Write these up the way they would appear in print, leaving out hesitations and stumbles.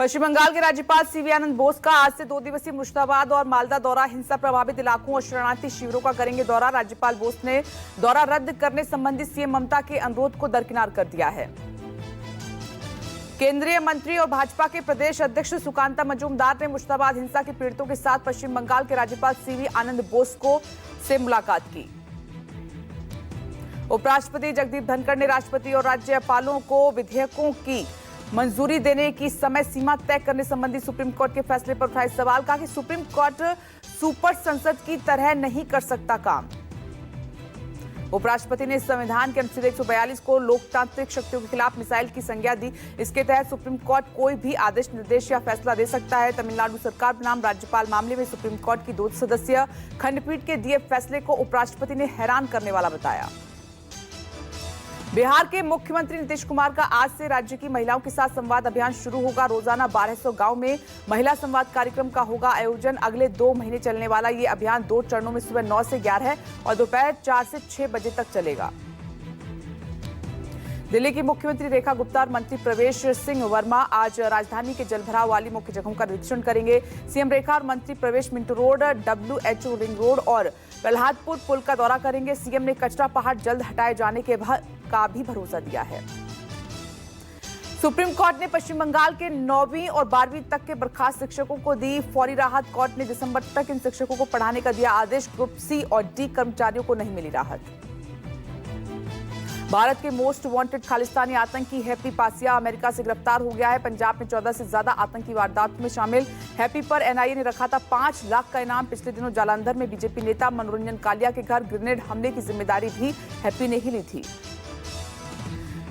पश्चिम बंगाल के राज्यपाल सीवी आनंद बोस का आज से 2 दिवसीय मुर्शिदाबाद और मालदा दौरा। हिंसा प्रभावित इलाकों और शरणार्थी शिविरों का करेंगे दौरा। राज्यपाल बोस ने दौरा रद्द करने संबंधी सीएम ममता के अनुरोध को दरकिनार कर दिया है। केंद्रीय मंत्री और भाजपा के प्रदेश अध्यक्ष सुकांता मजूमदार ने मुर्शिदाबाद हिंसा के पीड़ितों के साथ पश्चिम बंगाल के राज्यपाल सीवी आनंद बोस से मुलाकात की। उपराष्ट्रपति जगदीप धनखड़ ने राष्ट्रपति और राज्यपालों को विधेयकों की मंजूरी देने की समय सीमा तय करने संबंधी सुप्रीम कोर्ट के फैसले पर उठाए सवाल। कहा कि सुप्रीम कोर्ट सुपर संसद की तरह नहीं कर सकता काम। उपराष्ट्रपति ने संविधान के अनुच्छेद 142 को लोकतांत्रिक शक्तियों के खिलाफ मिसाइल की संज्ञा दी। इसके तहत सुप्रीम कोर्ट कोई भी आदेश, निर्देश या फैसला दे सकता है। तमिलनाडु सरकार बनाम राज्यपाल मामले में सुप्रीम कोर्ट की 2 सदस्यीय खंडपीठ के दिए फैसले को उपराष्ट्रपति ने हैरान करने वाला बताया। बिहार के मुख्यमंत्री नीतीश कुमार का आज से राज्य की महिलाओं के साथ संवाद अभियान शुरू होगा। रोजाना 1200 गांव में महिला संवाद कार्यक्रम का होगा आयोजन। अगले 2 महीने चलने वाला ये अभियान 2 चरणों में सुबह 9 से 11 और दोपहर 4 से 6 बजे तक चलेगा। दिल्ली की मुख्यमंत्री रेखा गुप्ता और मंत्री प्रवेश सिंह वर्मा आज राजधानी के जलभराव वाली मुख्य जगहों का निरीक्षण करेंगे। सीएम रेखा और मंत्री प्रवेश Minto road, WHO ring road और प्रहलादपुर पुल का दौरा करेंगे। सीएम ने कचरा पहाड़ जल्द हटाए जाने का भी भरोसा दिया है। सुप्रीम कोर्ट ने पश्चिम बंगाल के 9वीं और 12वीं तक के बर्खास्त शिक्षकों को दी फौरी राहत। कोर्ट ने दिसंबर तक इन शिक्षकों को पढ़ाने का दिया आदेश। ग्रुप सी और डी कर्मचारियों को नहीं मिली राहत। भारत के मोस्ट वांटेड खालिस्तानी आतंकी हैप्पी पासिया अमेरिका से गिरफ्तार हो गया है। पंजाब में 14 से ज्यादा आतंकी वारदातों में शामिल हैप्पी पर एनआईए ने रखा था 5 लाख का इनाम। पिछले दिनों जालंधर में बीजेपी नेता मनोरंजन कालिया के घर ग्रेनेड हमले की जिम्मेदारी भी हैप्पी ने ही ली थी।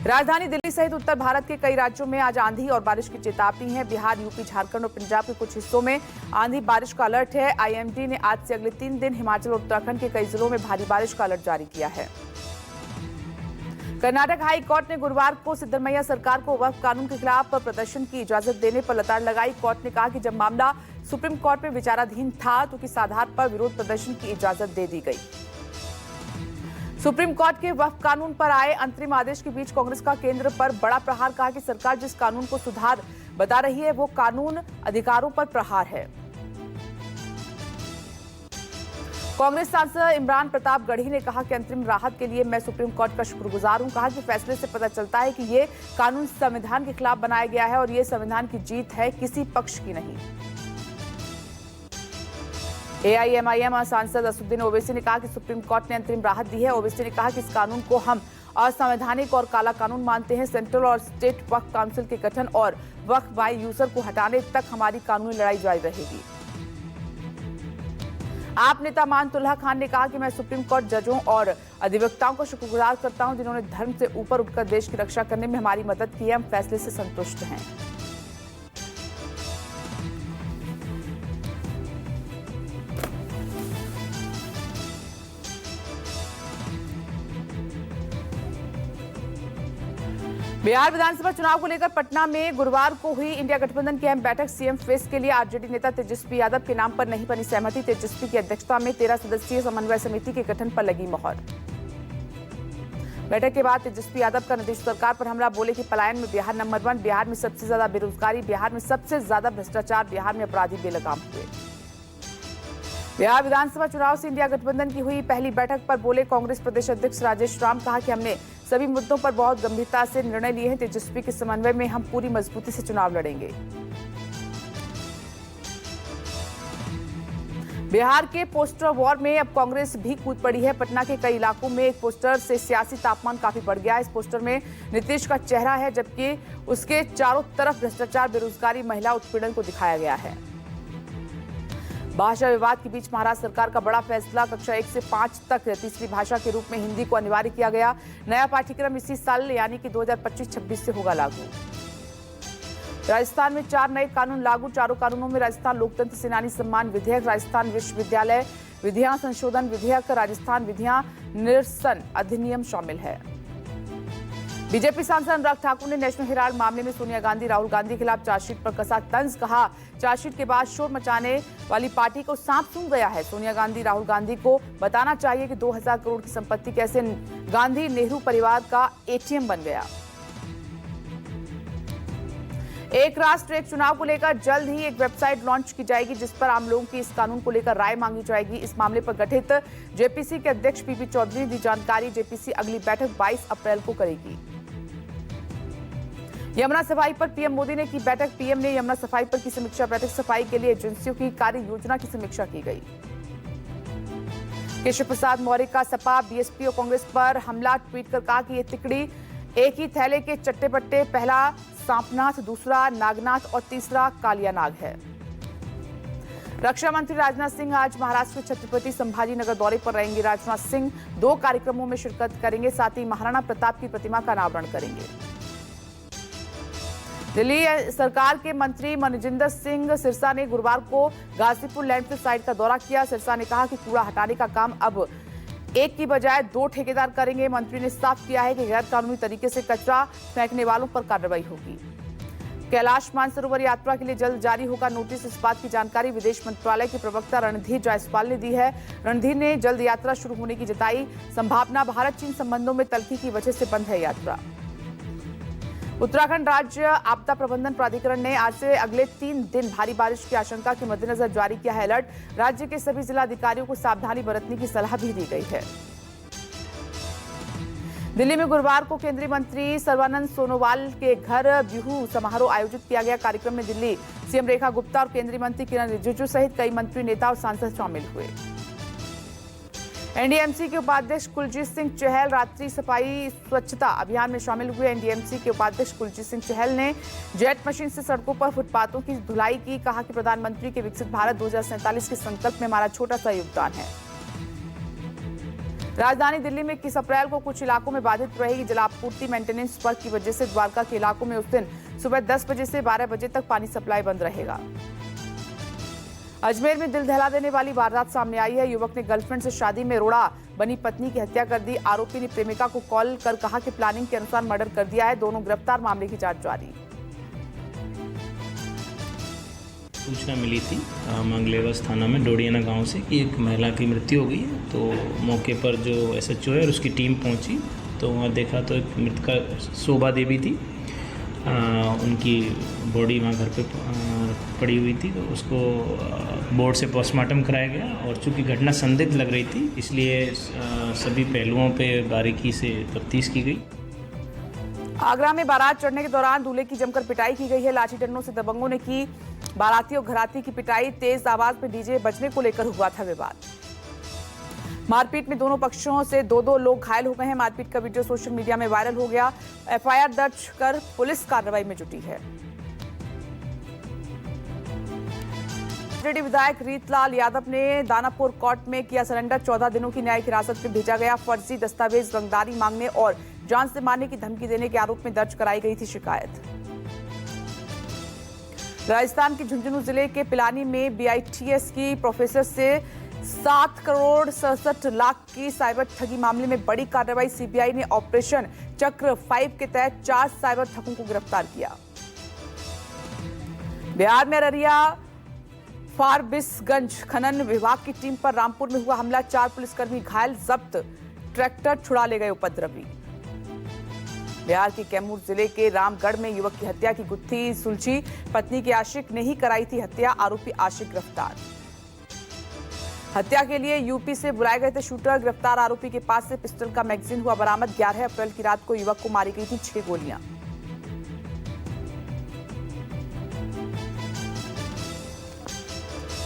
राजधानी दिल्ली सहित उत्तर भारत के कई राज्यों में आज आंधी और बारिश की चेतावनी है। बिहार, यूपी, झारखंड और पंजाब के कुछ हिस्सों में आंधी बारिश का अलर्ट है। आईएमडी ने आज से अगले 3 दिन हिमाचल और उत्तराखंड के कई जिलों में भारी बारिश का अलर्ट जारी किया है। कर्नाटक हाई कोर्ट ने गुरुवार को सिद्धरमैया सरकार को वक्फ कानून के खिलाफ प्रदर्शन की इजाजत देने पर लताड़ लगाई। कोर्ट ने कहा कि जब मामला सुप्रीम कोर्ट में विचाराधीन था तो किस आधार पर विरोध प्रदर्शन की इजाजत दे दी गई। सुप्रीम कोर्ट के वक्फ कानून पर आए अंतरिम आदेश के बीच कांग्रेस का केंद्र पर बड़ा प्रहार। कहा कि सरकार जिस कानून को सुधार बता रही है वो कानून अधिकारों पर प्रहार है। कांग्रेस सांसद इमरान प्रताप गढ़ी ने कहा कि अंतरिम राहत के लिए मैं सुप्रीम कोर्ट का शुक्रगुजार हूं। कहा कि फैसले से पता चलता है कि ये कानून संविधान के खिलाफ बनाया गया है और ये संविधान की जीत है, किसी पक्ष की नहीं। एआईएमआईएम सांसद असदुद्दीन ओवैसी ने कहा कि सुप्रीम कोर्ट ने अंतरिम राहत दी है। ओवैसी ने कहा कि इस कानून को हम असंवैधानिक और काला कानून मानते हैं। सेंट्रल और स्टेट वक्फ काउंसिल के गठन और वक्फ बाय यूजर को हटाने तक हमारी कानूनी लड़ाई जारी रहेगी। आप नेता मानतुल्लाह खान ने कहा कि मैं सुप्रीम कोर्ट जजों और अधिवक्ताओं का शुक्रगुजार करता हूं जिन्होंने धर्म से ऊपर उठकर देश की रक्षा करने में हमारी मदद की है। हम फैसले से संतुष्ट हैं। बिहार विधानसभा चुनाव को लेकर पटना में गुरुवार को हुई इंडिया गठबंधन की अहम बैठक। सीएम फेस के लिए आरजेडी नेता तेजस्वी यादव के नाम पर नहीं बनी सहमति। तेजस्वी की अध्यक्षता में 13 सदस्यीय समन्वय समिति के गठन पर लगी मोहर। बैठक के बाद तेजस्वी यादव का नीतीश सरकार पर हमला। बोले कि पलायन में बिहार नंबर 1, बिहार में सबसे ज्यादा बेरोजगारी, बिहार में सबसे ज्यादा भ्रष्टाचार, बिहार में अपराधी बेलगाम हुए। बिहार विधानसभा चुनाव से इंडिया गठबंधन की हुई पहली बैठक पर बोले कांग्रेस प्रदेश अध्यक्ष राजेश राम। कहा कि हमने सभी मुद्दों पर बहुत गंभीरता से निर्णय लिए हैं। तेजस्वी के समन्वय में हम पूरी मजबूती से चुनाव लड़ेंगे। बिहार के पोस्टर वॉर में अब कांग्रेस भी कूद पड़ी है। पटना के कई इलाकों में एक पोस्टर से सियासी तापमान काफी बढ़ गया है। इस पोस्टर में नीतीश का चेहरा है जबकि उसके चारों तरफ भ्रष्टाचार, बेरोजगारी, महिला उत्पीड़न को दिखाया गया है। भाषा विवाद के बीच महाराष्ट्र सरकार का बड़ा फैसला। कक्षा 1 से 5 तक तीसरी भाषा के रूप में हिंदी को अनिवार्य किया गया। नया पाठ्यक्रम इसी साल यानी कि 2025-26 से होगा लागू। राजस्थान में 4 नए कानून लागू। चारों कानूनों में राजस्थान लोकतंत्र सेनानी सम्मान विधेयक, राजस्थान विश्वविद्यालय विधियां संशोधन विधेयक, राजस्थान विधियां निरसन अधिनियम शामिल है। बीजेपी सांसद अनुराग ठाकुर ने नेशनल हेराल्ड मामले में सोनिया गांधी, राहुल गांधी के खिलाफ चार्जशीट पर कसा तंज। कहा चार्जशीट के बाद शोर मचाने वाली पार्टी को सांप सूंघ गया है। सोनिया गांधी, राहुल गांधी को बताना चाहिए कि 2000 करोड़ की संपत्ति कैसे गांधी नेहरू परिवार का एटीएम बन गया। एक राष्ट्र एक चुनाव को लेकर जल्द ही एक वेबसाइट लॉन्च की जाएगी जिस पर आम लोगों की इस कानून को लेकर राय मांगी जाएगी। इस मामले पर गठित जेपीसी के अध्यक्ष पीपी चौधरी ने दी जानकारी। जेपीसी अगली बैठक 22 अप्रैल को करेगी। यमुना सफाई पर पीएम मोदी ने की बैठक। पीएम ने यमुना सफाई पर की समीक्षा बैठक। सफाई के लिए एजेंसियों की कार्य योजना की समीक्षा की गई। केशव प्रसाद मौर्य का सपा, बीएसपी और कांग्रेस पर हमला। ट्वीट कर कहा कि ये तिकड़ी एक ही थैले के चट्टे बट्टे, पहला सांपनाथ, दूसरा नागनाथ और तीसरा कालियानाग है। रक्षा मंत्री राजनाथ सिंह आज महाराष्ट्र के छत्रपति संभाजी नगर दौरे पर रहेंगे। राजनाथ सिंह 2 कार्यक्रमों में शिरकत करेंगे, साथ ही महाराणा प्रताप की प्रतिमा का अनावरण करेंगे। दिल्ली सरकार के मंत्री मनजिंदर सिंह सिरसा ने गुरुवार को गाजीपुर लैंडफिल साइट का दौरा किया। सिरसा ने कहा कि कूड़ा हटाने का काम अब एक की बजाय 2 ठेकेदार करेंगे। मंत्री ने साफ किया है कि गैर कानूनी तरीके से कचरा फेंकने वालों पर कार्रवाई होगी। कैलाश मानसरोवर यात्रा के लिए जल्द जारी होगा नोटिस। इस बात की जानकारी विदेश मंत्रालय के प्रवक्ता रणधीर जायसवाल ने दी है। रणधीर ने जल्द यात्रा शुरू होने की जताई संभावना। भारत चीन संबंधों में तल्खी की वजह से बंद है यात्रा। उत्तराखंड राज्य आपदा प्रबंधन प्राधिकरण ने आज से अगले 3 दिन भारी बारिश की आशंका के मद्देनजर जारी किया है अलर्ट। राज्य के सभी जिलाधिकारियों को सावधानी बरतने की सलाह भी दी गई है। दिल्ली में गुरुवार को केंद्रीय मंत्री सर्बानंद सोनोवाल के घर बिहू समारोह आयोजित किया गया। कार्यक्रम में दिल्ली सीएम रेखा गुप्ता और केंद्रीय मंत्री किरण रिजिजू सहित कई मंत्री, नेता और सांसद शामिल हुए। एनडीएमसी के उपाध्यक्ष कुलजीत सिंह चहल रात्रि सफाई स्वच्छता अभियान में शामिल हुए। एनडीएमसी के उपाध्यक्ष कुलजीत सिंह चहल ने जेट मशीन से सड़कों पर फुटपाथों की धुलाई की। कहा कि प्रधानमंत्री के विकसित भारत 2047 के संकल्प में हमारा छोटा सा योगदान है। राजधानी दिल्ली में 21 अप्रैल को कुछ इलाकों में बाधित रहेगी जलापूर्ति। मेंटेनेंस वर्क की वजह से द्वारका के इलाकों में उस दिन सुबह 10 बजे से 12 बजे तक पानी सप्लाई बंद रहेगा। अजमेर में दिल दहला देने वाली वारदात सामने आई है। युवक ने गर्लफ्रेंड से शादी में रोड़ा बनी पत्नी की हत्या कर दी। आरोपी ने प्रेमिका को कॉल कर कहा कि प्लानिंग के अनुसार मर्डर कर दिया है। दोनों गिरफ्तार, मामले की जांच जारी। सूचना मिली थी मंगलेवस थाना में डोडियाना गांव से कि एक महिला की मृत्यु हो गई है। तो मौके पर जो एसएचओ है और उसकी टीम पहुंची तो वहाँ देखा तो एक मृतका शोभा देवी थी। उनकी बॉडी वहाँ घर पे पड़ी हुई थी। तो उसको बोर्ड से पोस्टमार्टम कराया गया और चूँकि घटना संदिग्ध लग रही थी इसलिए सभी पहलुओं पे बारीकी से तफ्तीश की गई। आगरा में बारात चढ़ने के दौरान दूल्हे की जमकर पिटाई की गई है। लाठी डंडों से दबंगों ने की बाराती और घराती की पिटाई। तेज आवाज में डीजे बजने को लेकर हुआ था विवाद। मारपीट में दोनों पक्षों से 2 लोग घायल हो गए हैं। मारपीट का वीडियो सोशल मीडिया में वायरल हो गया। एफआईआर दर्ज कर पुलिस कार्रवाई में जुटी है। जेडी विधायक रीतलाल यादव ने दानापुर कोर्ट में किया सरेंडर। 14 दिनों की न्यायिक हिरासत में भेजा गया। फर्जी दस्तावेज, रंगदारी मांगने और जान से मारने की धमकी देने के आरोप में दर्ज कराई गई थी शिकायत। राजस्थान के झुंझुनू जिले के पिलानी में बीआईटीएस की प्रोफेसर से 7 करोड़ 67 लाख की साइबर ठगी मामले में बड़ी कार्रवाई। सीबीआई ने ऑपरेशन चक्र 5 के तहत 4 साइबर ठगों को गिरफ्तार किया। बिहार में अररिया फारबिसगंज खनन विभाग की टीम पर रामपुर में हुआ हमला। 4 पुलिसकर्मी घायल, जब्त ट्रैक्टर छुड़ा ले गए उपद्रवी। बिहार के कैमूर जिले के रामगढ़ में युवक की हत्या की गुत्थी सुलझी। पत्नी के आशिक ने ही कराई थी हत्या। आरोपी आशिक गिरफ्तार। हत्या के लिए यूपी से बुलाए गए थे शूटर। गिरफ्तार आरोपी के पास से पिस्टल का मैगजीन हुआ बरामद। 11 अप्रैल की रात को युवक को मारी गई थी 6 गोलियां।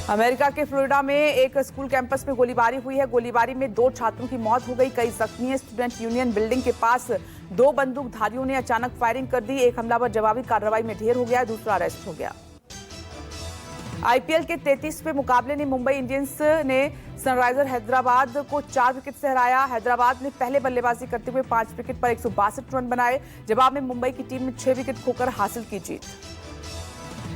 अमेरिका के फ्लोरिडा में एक स्कूल कैंपस में गोलीबारी हुई है। गोलीबारी में 2 छात्रों की मौत हो गई, कई जख्मी हैं। स्टूडेंट यूनियन बिल्डिंग के पास 2 बंदूकधारियों ने अचानक फायरिंग कर दी। एक हमलावर जवाबी कार्रवाई में ढेर हो गया, दूसरा अरेस्ट हो गया। आईपीएल के 33वें मुकाबले में मुंबई इंडियंस ने सनराइजर हैदराबाद को 4 विकेट से हराया। हैदराबाद ने पहले बल्लेबाजी करते हुए 5 विकेट पर 162 रन बनाए। जवाब में मुंबई की टीम ने 6 विकेट खोकर हासिल की जीत।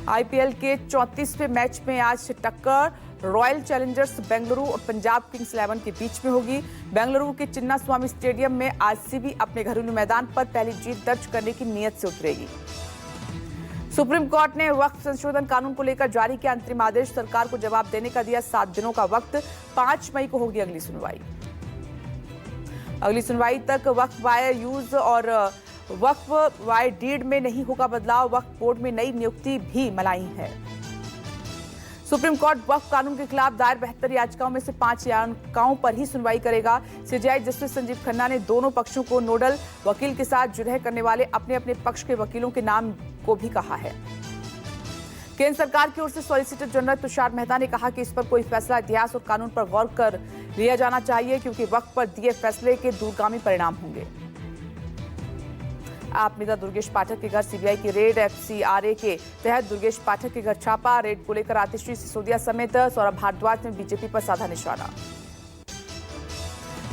आईपीएल के 34वें मैच में आज टक्कर रॉयल चैलेंजर्स बेंगलुरु और पंजाब किंग्स 11 के बीच में होगी। बेंगलुरु के चिन्ना स्वामी स्टेडियम में आरसीबी अपने घरेलू मैदान पर पहली जीत दर्ज करने की नीयत से उतरेगी। सुप्रीम कोर्ट ने वक्फ संशोधन कानून को लेकर जारी किया अंतरिम आदेश। सरकार को जवाब देने का दिया 7 दिनों का वक्त। 5 मई को होगी अगली सुनवाई। अगली सुनवाई तक वक्फ वायर यूज और वक्फ वाय डीड में नहीं होगा बदलाव, वक्फ बोर्ड में नई नियुक्ति भी मलाई है। सुप्रीम कोर्ट वक्फ कानून के खिलाफ दायर 72 याचिकाओं में से 5 याचिकाओं पर ही सुनवाई करेगा। सीजेआई जस्टिस संजीव खन्ना ने दोनों पक्षों को नोडल वकील के साथ जुर्ह करने वाले अपने अपने पक्ष के वकीलों के नाम को भी कहा है। केंद्र सरकार की ओर से सॉलिसिटर जनरल तुषार मेहता ने कहा कि इस पर कोई फैसला इतिहास और कानून पर गौर कर लिया जाना चाहिए, क्योंकि वक्फ पर दिए फैसले के दूरगामी परिणाम होंगे। आप नेता दुर्गेश पाठक के घर सीबीआई की रेड, एफसीआरए के तहत दुर्गेश पाठक के घर छापा, रेड को लेकर आतिशी सिसोदिया समेत सौरभ भारद्वाज ने बीजेपी पर साधा निशाना।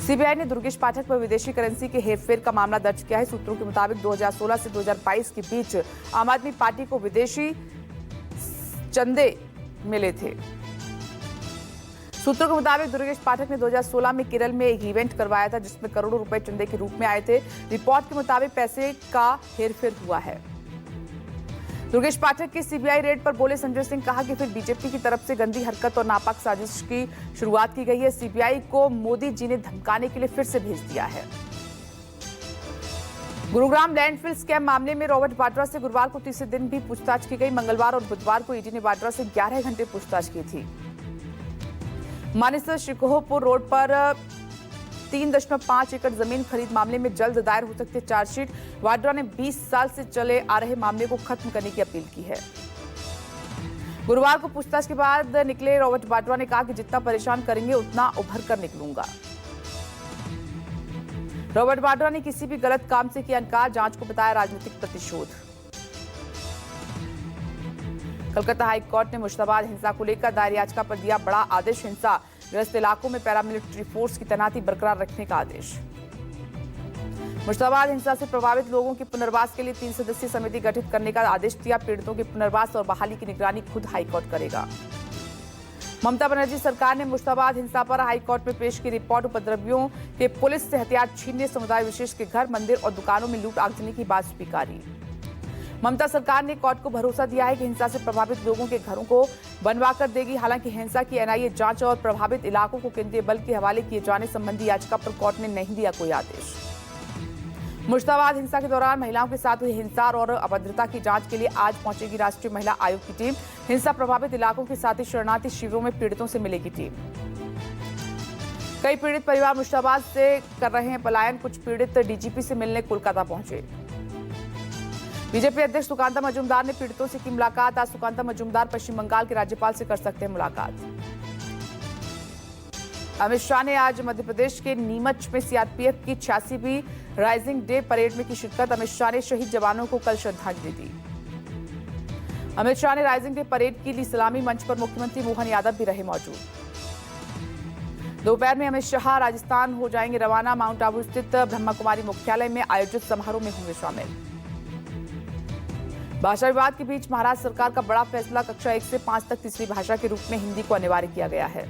सीबीआई ने दुर्गेश पाठक पर विदेशी करेंसी के हेरफेर का मामला दर्ज किया है। सूत्रों के मुताबिक 2016 से 2022 के बीच आम आदमी पार्टी को विदेशी चंदे मिले थे। सूत्रों के मुताबिक दुर्गेश पाठक ने 2016 में केरल में एक इवेंट करवाया था, जिसमें करोड़ों रुपए चंदे के रूप में आए थे। रिपोर्ट के मुताबिक पैसे का हेरफेर हुआ है। दुर्गेश पाठक की सीबीआई रेड पर बोले संजय सिंह, कहा कि फिर बीजेपी की तरफ से गंदी हरकत और नापाक साजिश की शुरुआत की गई है। सीबीआई को मोदी जी ने धमकाने के लिए फिर से भेज दिया है। गुरुग्राम लैंडफिल स्कैम मामले में रॉबर्ट वाड्रा से गुरुवार को तीसरे दिन भी पूछताछ की गई। मंगलवार और बुधवार को ईडी ने वाड्रा से 11 घंटे पूछताछ की थी। मानेसर शिकोहपुर रोड पर 3.5 एकड़ जमीन खरीद मामले में जल्द दायर हो सकती है चार्जशीट। वाड्रा ने 20 साल से चले आ रहे मामले को खत्म करने की अपील की है। गुरुवार को पूछताछ के बाद निकले रॉबर्ट वाड्रा ने कहा कि जितना परेशान करेंगे उतना उभर कर निकलूंगा। रॉबर्ट वाड्रा ने किसी भी गलत काम से किया इनकार, जांच को बताया राजनीतिक प्रतिशोध। कलकत्ता हाई कोर्ट ने मुश्ताबाद हिंसा को लेकर दायर याचिका पर दिया बड़ा आदेश। हिंसा ग्रस्त इलाकों में पैरामिलिट्री फोर्स की तैनाती बरकरार रखने का आदेश। मुश्ताबाद हिंसा से प्रभावित लोगों के पुनर्वास के लिए 3 सदस्यीय समिति गठित करने का आदेश दिया। पीड़ितों के पुनर्वास और बहाली की निगरानी खुद हाईकोर्ट करेगा। ममता बनर्जी सरकार ने मुश्ताबाद हिंसा पर हाईकोर्ट में पेश की रिपोर्ट। उपद्रवियों के पुलिस से हथियार छीनने, समुदाय विशेष के घर, मंदिर और दुकानों में लूट आगजनी की बात स्वीकारी। ममता सरकार ने कोर्ट को भरोसा दिया है कि हिंसा से प्रभावित लोगों के घरों को बनवा कर देगी। हालांकि हिंसा की एनआईए जांच और प्रभावित इलाकों को केंद्रीय बल के हवाले किए जाने संबंधी याचिका पर कोर्ट ने नहीं दिया कोई आदेश। मुश्ताबाद हिंसा के दौरान महिलाओं के साथ हुई हिंसा और अभद्रता की जांच के लिए आज पहुंचेगी राष्ट्रीय महिला आयोग की टीम। हिंसा प्रभावित इलाकों के साथ ही शरणार्थी शिविरों में पीड़ितों से मिलेगी टीम। कई पीड़ित परिवार मुश्ताबाद से कर रहे हैं पलायन। कुछ पीड़ित डीजीपी से मिलने कोलकाता पहुंचे। बीजेपी अध्यक्ष सुकांता मजूमदार ने पीड़ितों से की मुलाकात। आज सुकांता मजूमदार पश्चिम बंगाल के राज्यपाल से कर सकते हैं मुलाकात। अमित शाह ने आज मध्य प्रदेश के नीमच में सीआरपीएफ की 86वीं राइजिंग डे परेड में की शिरकत। अमित शाह ने शहीद जवानों को कल श्रद्धांजलि दी। अमित शाह ने राइजिंग डे परेड की ली सलामी। मंच पर मुख्यमंत्री मोहन यादव भी रहे मौजूद। दोपहर में अमित शाह राजस्थान हो जाएंगे रवाना। माउंट आबू स्थित ब्रह्मा कुमारी मुख्यालय में आयोजित समारोह में होंगे शामिल। भाषा विवाद के बीच महाराष्ट्र सरकार का बड़ा फैसला। कक्षा 1 से 5 तक तीसरी भाषा के रूप में हिंदी को अनिवार्य किया गया है।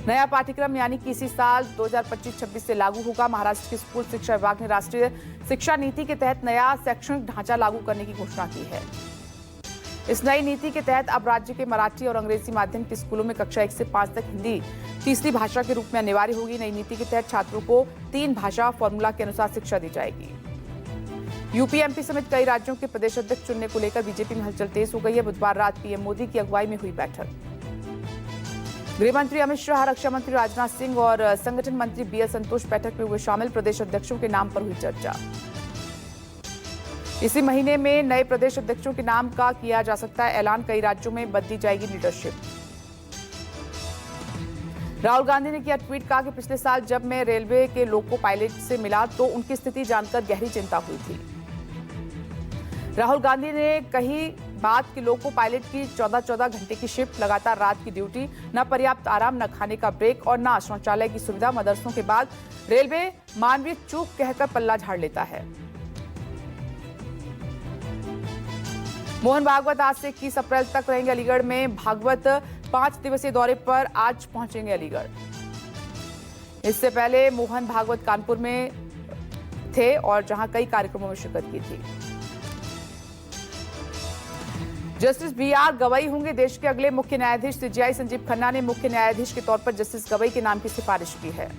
नया पाठ्यक्रम यानी कि इसी साल 2025-26 से लागू होगा। महाराष्ट्र के स्कूल शिक्षा विभाग ने राष्ट्रीय शिक्षा नीति के तहत नया शैक्षणिक ढांचा लागू करने की घोषणा की है। इस नई नीति के तहत अब राज्य के मराठी और अंग्रेजी माध्यम के स्कूलों में कक्षा 1 से 5 तक हिंदी तीसरी भाषा के रूप में अनिवार्य होगी। नई नीति के तहत छात्रों को 3 भाषा फॉर्मूला के अनुसार शिक्षा दी जाएगी। यूपी, एमपी समेत कई राज्यों के प्रदेश अध्यक्ष चुनने को लेकर बीजेपी में हलचल तेज हो गई है। बुधवार रात पीएम मोदी की अगुवाई में हुई बैठक। गृह मंत्री अमित शाह, रक्षा मंत्री राजनाथ सिंह और संगठन मंत्री बीएल संतोष बैठक में हुए शामिल। प्रदेश अध्यक्षों के नाम पर हुई चर्चा। इसी महीने में नए प्रदेश अध्यक्षों के नाम का किया जा सकता है ऐलान। कई राज्यों में बदली जाएगी लीडरशिप। राहुल गांधी ने किया ट्वीट, कहा कि पिछले साल जब मैं रेलवे के लोको पायलट से मिला तो उनकी स्थिति जानकर गहरी चिंता हुई थी। राहुल गांधी ने कही बात कि लोको पायलट की 14-14 घंटे की शिफ्ट, लगातार रात की ड्यूटी, न पर्याप्त आराम, न खाने का ब्रेक और न शौचालय की सुविधा। मदरसों के बाद रेलवे मानवीय चूक कहकर पल्ला झाड़ लेता है। मोहन भागवत आज से 21 अप्रैल तक रहेंगे अलीगढ़ में। भागवत 5 दिवसीय दौरे पर आज पहुंचेंगे अलीगढ़। इससे पहले मोहन भागवत कानपुर में थे और जहां कई कार्यक्रमों में शिरकत की थी। जस्टिस बीआर गवई होंगे देश के अगले मुख्य न्यायाधीश। सीजेआई संजीव खन्ना ने मुख्य न्यायाधीश के तौर पर जस्टिस गवई के नाम की सिफारिश की है।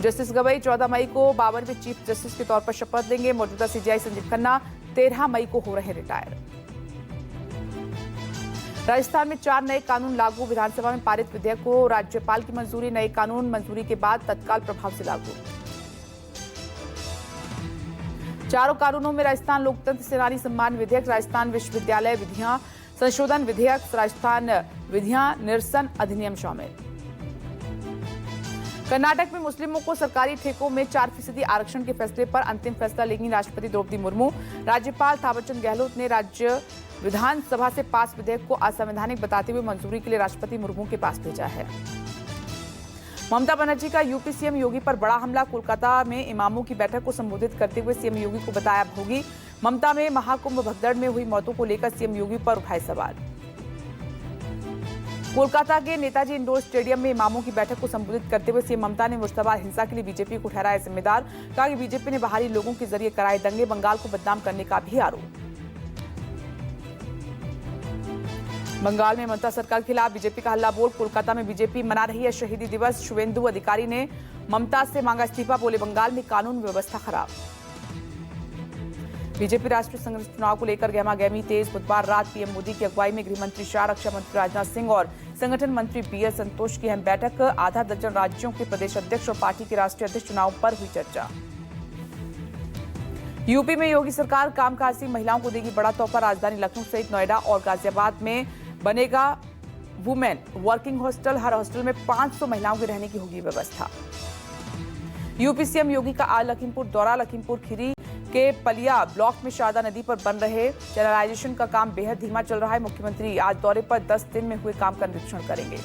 जस्टिस गवई 14 मई को 52वें चीफ जस्टिस के तौर पर शपथ लेंगे। मौजूदा सीजेआई संजीव खन्ना 13 मई को हो रहे रिटायर। राजस्थान में 4 नए कानून लागू। विधानसभा में पारित विधेयक को राज्यपाल की मंजूरी। नए कानून मंजूरी के बाद तत्काल प्रभाव से लागू। चारों कानूनों में राजस्थान लोकतंत्र सेनानी सम्मान विधेयक, राजस्थान विश्वविद्यालय विधियां संशोधन विधेयक, राजस्थान विधियां निरसन अधिनियम शामिल। कर्नाटक में मुस्लिमों को सरकारी ठेकों में 4% आरक्षण के फैसले पर अंतिम फैसला लेंगी राष्ट्रपति द्रौपदी मुर्मू। राज्यपाल थावरचंद गहलोत ने राज्य विधानसभा से पास विधेयक को असंवैधानिक बताते हुए मंजूरी के लिए राष्ट्रपति मुर्मू के पास भेजा है। ममता बनर्जी का यूपी सीएम योगी पर बड़ा हमला। कोलकाता में इमामों की बैठक को संबोधित करते हुए सीएम योगी को बताया भोगी। ममता में महाकुंभ भगदड़ में हुई मौतों को लेकर सीएम योगी पर उठाए सवाल। कोलकाता के नेताजी इंडोर स्टेडियम में इमामों की बैठक को संबोधित करते हुए सीएम ममता ने मुश्तबा हिंसा के लिए बीजेपी को ठहराया जिम्मेदार। कहा कि बीजेपी ने बाहरी लोगों के जरिए कराए दंगे, बंगाल को बदनाम करने का भी आरोप। बंगाल में ममता सरकार के खिलाफ बीजेपी का हल्ला बोल। कोलकाता में बीजेपी मना रही है शहीदी दिवस। शुवेंदु अधिकारी ने ममता से मांगा इस्तीफा। बोले बंगाल में कानून व्यवस्था खराब। बीजेपी राष्ट्रीय संगठन चुनाव को लेकर गहमागहमी तेज। बुधवार रात पीएम मोदी की अगुवाई में गृह मंत्री शाह, रक्षा मंत्री राजनाथ सिंह और संगठन मंत्री बीएल संतोष की अहम बैठक। आधा दर्जन राज्यों के प्रदेश अध्यक्ष और पार्टी के राष्ट्रीय अध्यक्ष चुनाव पर हुई चर्चा। यूपी में योगी सरकार कामकाजी महिलाओं को देगी बड़ा तोहफा। राजधानी लखनऊ सहित नोएडा और गाजियाबाद में बनेगा वुमेन वर्किंग हॉस्टल। हर हॉस्टल में 500 महिलाओं के रहने की होगी व्यवस्था। यूपी सीएम योगी का आज लखीमपुर दौरा। लखीमपुर खीरी के पलिया ब्लॉक में शारदा नदी पर बन रहे चैनलाइजेशन का काम बेहद धीमा चल रहा है। मुख्यमंत्री आज दौरे पर 10 दिन में हुए काम का निरीक्षण करेंगे।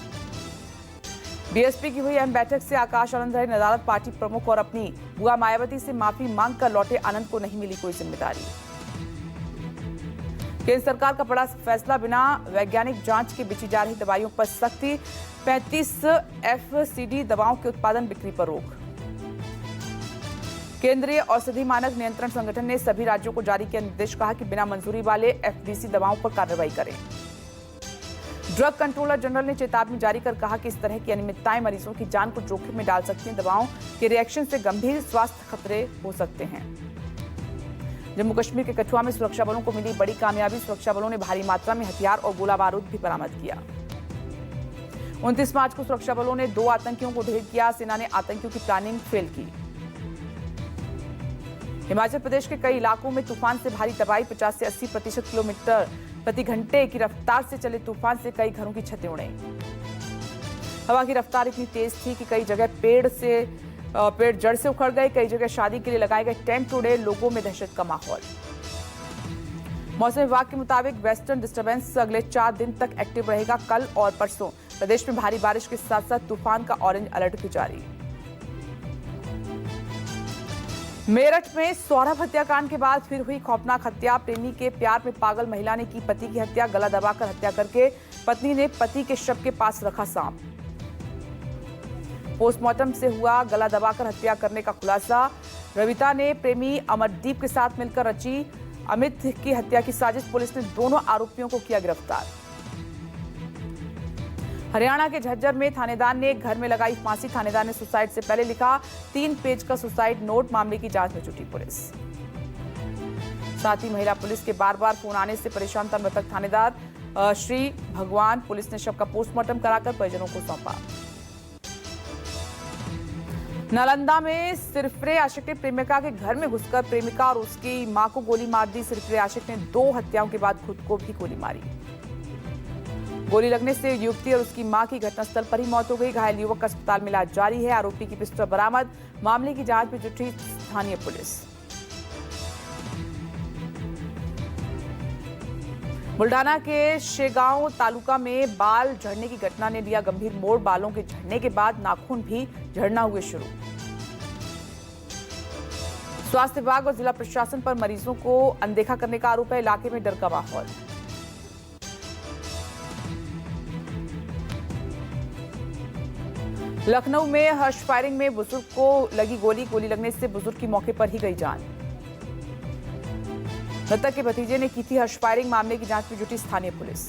बीएसपी की हुई अहम बैठक से आकाश आनंद रहे नदारद। पार्टी प्रमुख और अपनी बुआ मायावती से माफी मांग कर लौटे आनंद को नहीं मिली कोई जिम्मेदारी। केंद्र सरकार का बड़ा फैसला, बिना वैज्ञानिक जांच के बेची जा रही दवाइयों पर सख्ती। 35 एफसीडी दवाओं के उत्पादन बिक्री पर रोक। केंद्रीय औषधि मानक नियंत्रण संगठन ने सभी राज्यों को जारी किया निर्देश। कहा कि बिना मंजूरी वाले एफडीसी दवाओं पर कार्रवाई करें। ड्रग कंट्रोलर जनरल ने चेतावनी जारी कर कहा कि इस तरह की अनियमितताएं मरीजों की जान को जोखिम में डाल सकती हैं। दवाओं के रिएक्शन से गंभीर स्वास्थ्य खतरे हो सकते हैं। जम्मू कश्मीर के कठुआ में सुरक्षा बलों को मिली बड़ी कामयाबी। सुरक्षा बलों ने भारी मात्रा में हथियार और गोला बारूद भी बरामद किया। 29 मार्च को सुरक्षा बलों ने 2 आतंकियों को ढेर किया। सेना ने आतंकियों की प्लानिंग फेल की। हिमाचल प्रदेश के कई इलाकों में तूफान से भारी तबाही। 50 से 80% किलोमीटर प्रति घंटे की रफ्तार से चले तूफान से कई घरों की छतें उड़े। हवा की रफ्तार इतनी तेज थी कि कई जगह पेड़ जड़ से उखड़ गए। कई जगह शादी के लिए लगाए गए टेंट उड़े। लोगों में दहशत का माहौल। मौसम विभाग के मुताबिक वेस्टर्न डिस्टर्बेंस अगले 4 दिन तक एक्टिव रहेगा। कल और परसों प्रदेश में भारी बारिश के साथ साथ तूफान का ऑरेंज अलर्ट भी जारी। मेरठ में सौरभ हत्याकांड के बाद फिर हुई खौफनाक हत्या। प्रेमी के प्यार में पागल महिला ने की पति की हत्या। गला दबाकर हत्या करके पत्नी ने पति के शव के पास रखा सांप। पोस्टमार्टम से हुआ गला दबाकर हत्या करने का खुलासा। रविता ने प्रेमी अमरदीप के साथ मिलकर रची अमित की हत्या की साजिश। पुलिस ने दोनों आरोपियों को किया गिरफ्तार। हरियाणा के झज्जर में थानेदार ने एक घर में लगाई फांसी। थानेदार ने सुसाइड से पहले लिखा 3 पेज का सुसाइड नोट। मामले की जांच में जुटी पुलिस। साथ ही महिला पुलिस के बार-बार फोन आने से परेशान था मृतक थानेदार श्री भगवान। पुलिस ने शव का पोस्टमार्टम कराकर परिजनों को सौंपा। नालंदा में सिरफिरे आशिक ने प्रेमिका के घर में घुसकर प्रेमिका और उसकी मां को गोली मार दी। सिरफिरे आशिक ने 2 हत्याओं के बाद खुद को भी गोली मारी। गोली लगने से युवती और उसकी मां की घटनास्थल पर ही मौत हो गई। घायल युवक का अस्पताल में इलाज जारी है। आरोपी की पिस्टल बरामद। मामले की जांच में जुटी स्थानीय पुलिस। बुल्डाना के शेगांव तालुका में बाल झड़ने की घटना ने लिया गंभीर मोड़। बालों के झड़ने के बाद नाखून भी झड़ना हुए शुरू। स्वास्थ्य विभाग और जिला प्रशासन पर मरीजों को अनदेखा करने का आरोप है। इलाके में डर का माहौल। लखनऊ में हर्ष फायरिंग में बुजुर्ग को लगी गोली लगने से बुजुर्ग की मौके पर ही गई जान। मृतक के भतीजे ने की थी हर्ष फायरिंग। मामले की जांच में जुटी स्थानीय पुलिस।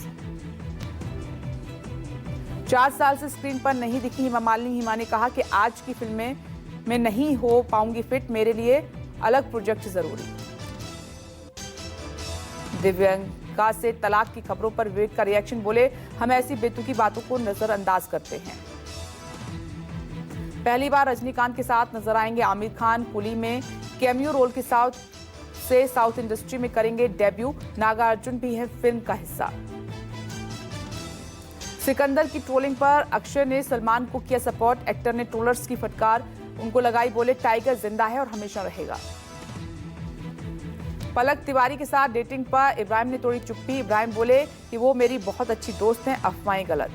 4 साल से स्क्रीन पर नहीं दिखी हेमा मालिनी। हेमा ने कहा कि आज की फिल्में में नहीं हो पाऊंगी फिट, मेरे लिए अलग प्रोजेक्ट जरूरी। दिव्यंका से तलाक की खबरों पर विवेक का रिएक्शन, बोले हम ऐसी बेतुकी बातों को नजरअंदाज करते हैं। पहली बार रजनीकांत के साथ नजर आएंगे आमिर खान, कुली में कैमियो रोल के साथ साउथ इंडस्ट्री में करेंगे डेब्यू। नागार्जुन भी है फिल्म का हिस्सा। सिकंदर की ट्रोलिंग पर अक्षय ने सलमान को किया सपोर्ट, एक्टर ने ट्रोलर्स की फटकार उनको लगाई, बोले टाइगर जिंदा है और हमेशा रहेगा। पलक तिवारी के साथ डेटिंग पर इब्राहिम ने तोड़ी चुप्पी, इब्राहिम बोले कि वो मेरी बहुत अच्छी दोस्त हैं, अफवाहें गलत।